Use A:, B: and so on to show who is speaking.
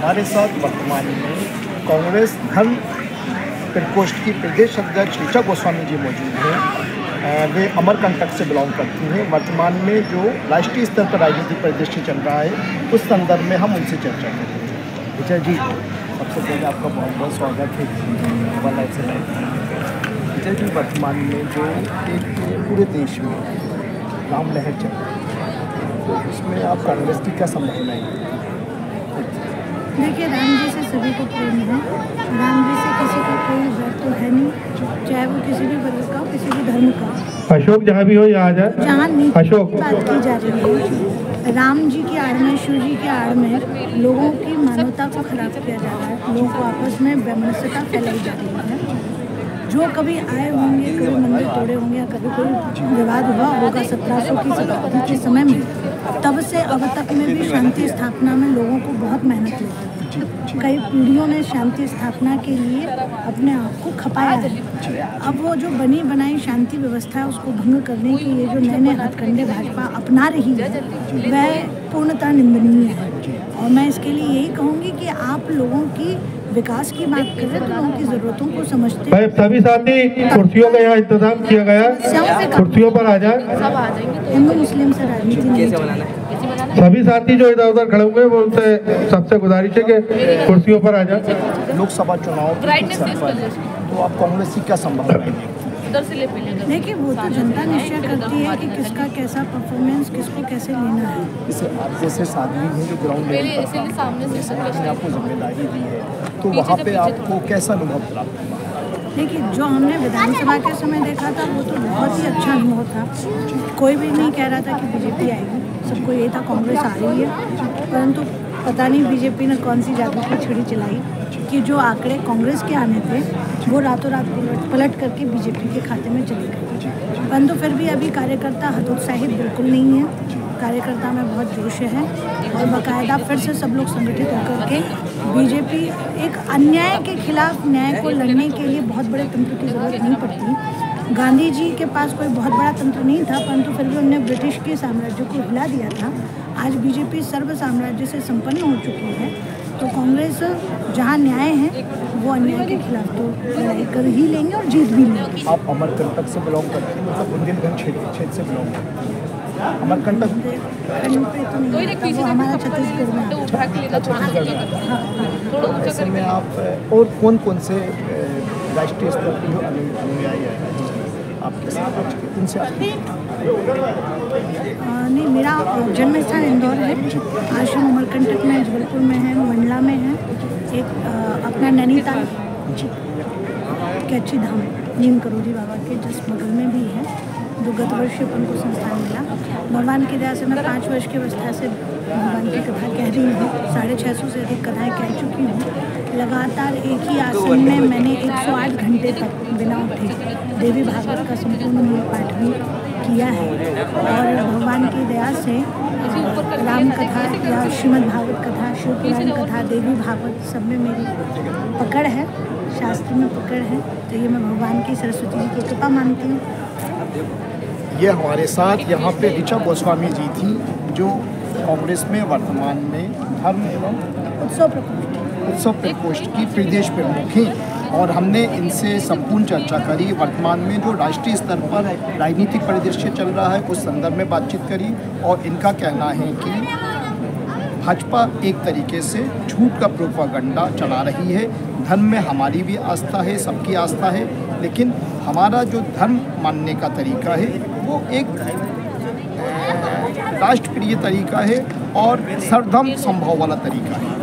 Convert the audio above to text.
A: हमारे साथ वर्तमान में कांग्रेस धर्म प्रकोष्ठ की प्रदेश अध्यक्ष ऋचा गोस्वामी जी मौजूद हैं। वे अमरकंटक से बिलोंग करती हैं। वर्तमान में जो राष्ट्रीय स्तर पर राजनीतिक परिदृश्य चल रहा है उस संदर्भ में हम उनसे चर्चा करेंगे। ऋचा जी, सबसे पहले आपका बहुत बहुत स्वागत है वन लाइफ से लाइफ। ऋचा जी, वर्तमान में जो एक पूरे देश में राम लहर चल रही है तो उसमें आप कांग्रेस की क्या संभावनाएं हैं?
B: देखिए, राम जी से सभी को प्रेम है। राम जी से किसी का कोई डर तो है नहीं, चाहे वो किसी भी वर्ग का हो, किसी भी धर्म का हो।
C: अशोक जहाँ भी हो यहाँ जा,
B: जहाँ नीति
C: अशोक
B: की बात की जा रही है, राम जी की आड़ में, शिव जी की आड़ में लोगों की मानवता को खराब किया जा रहा है। लोगों को आपस में वैमनस्यता फैलाई जा रही है। जो कभी आए होंगे, कभी मंदिर तोड़े होंगे या कभी कोई विवाद हुआ होगा 1700 की शताब्दी के समय में, तब से अब तक में भी शांति स्थापना में लोगों को बहुत मेहनत लगती है। कई पीढ़ियों ने शांति स्थापना के लिए अपने आप को खपाया है। अब वो जो बनी बनाई शांति व्यवस्था है उसको भंग करने के लिए जो नए नए हथकंडे भाजपा अपना रही है वह पूर्णतः निंदनीय है। और मैं इसके लिए यही कहूँगी कि आप लोगों की विकास की बात कर रहे हैं तो लोगों की जरूरतों को समझते हैं।
C: सभी साथी कुर्सियों का यहाँ इंतजाम किया गया, कुर्सियों पर आ जाए।
B: हिंदू मुस्लिम से राजनीति नहीं है।
C: सभी साथी जो इधर उधर खड़े हुए वो उनसे सबसे गुजारिश है कि कुर्सियों पर आ जाए।
A: लोकसभा चुनाव तो आप कांग्रेस की क्या संभावना है?
B: देखिए, वो तो जनता निश्चय करती है कि किसका कैसा परफॉर्मेंस, किसको कैसे लेना है।
A: इसे आप जैसे साध्वी हैं जो ग्राउंड लेवल पर समाज ने आपको जिम्मेदारी दी है तो वहाँ पे आपको कैसा अनुभव प्राप्त हुआ?
B: देखिए, जो हमने विधानसभा के समय देखा था वो तो बहुत ही अच्छा अनुभव था। कोई भी नहीं कह रहा था कि बीजेपी आएगी, सबको ये था कांग्रेस आ रही है। परंतु पता नहीं बीजेपी ने कौन सी जादू की छुरी चलाई कि जो आंकड़े कांग्रेस के आने थे वो रातों रात पलट करके बीजेपी के खाते में चले गए। परंतु फिर भी अभी कार्यकर्ता हतोत्साहित बिल्कुल नहीं है। कार्यकर्ता में बहुत जोश है और बाकायदा फिर से सब लोग संगठित होकर के बीजेपी एक अन्याय के खिलाफ न्याय को लड़ने के लिए बहुत बड़े तंत्र की जरूरत नहीं पड़ती। गांधी जी के पास कोई बहुत बड़ा तंत्र नहीं था परंतु फिर भी उन्होंने ब्रिटिश के साम्राज्य को हिला दिया था। आज बीजेपी सर्व साम्राज्य से संपन्न हो चुकी है तो कांग्रेस जहां न्याय है वो अन्याय के खिलाफ तो लड़ाई कर ही लेंगे और जीत भी लेंगे।
A: आप अमरकंटक से बिलोंग करते हैं, मतलब बुंदेलखंड क्षेत्र से बिलोंग करते हैं। अमरकंटक
B: तो हमारा छत्तीसगढ़ में
A: ऐसे में आप और कौन कौन से राष्ट्रीय स्तर पर जो अनुयायी हैं आपके साथ उनसे
B: नहीं, मेरा जन्म स्थान इंदौर है। आश्रम अमरकंटक में, जबलपुर में है, मंडला में है, एक अपना नैनीताल कैची धाम नीम करोली बाबा के जस्ट बगल में भी है जो गत वर्ष अपन को संस्थान मिला। भगवान की दया से मैं 5 वर्ष की अवस्था से भगवान की कथा कह रही हूँ। 650 से अधिक कथाएँ कह चुकी हूँ। लगातार एक ही आसन में मैंने 108 घंटे तक बिना उठे देवी भागवत का संपूर्ण मूल पाठ भी किया है। और भगवान की दया से राम कथा या श्रीमद् भागवत कथा, शिव पुराण कथा, देवी भागवत सब में मेरी पकड़ है, शास्त्र में पकड़ है। तो ये मैं भगवान की सरस्वती जी की कृपा मानती हूँ।
A: ये हमारे साथ यहाँ पे ऋचा गोस्वामी जी थी जो कांग्रेस में वर्तमान में धर्म एवं उत्सव प्रकोष्ठ की प्रदेश प्रमुख हैं और हमने इनसे संपूर्ण चर्चा करी। वर्तमान में जो राष्ट्रीय स्तर पर राजनीतिक परिदृश्य चल रहा है उस संदर्भ में बातचीत करी और इनका कहना है कि भाजपा एक तरीके से झूठ का प्रोपागंडा चला रही है। धर्म में हमारी भी आस्था है, सबकी आस्था है, लेकिन हमारा जो धर्म मानने का तरीका है वो एक राष्ट्रप्रिय तरीका है और सर्वधर्म संभव वाला तरीका है।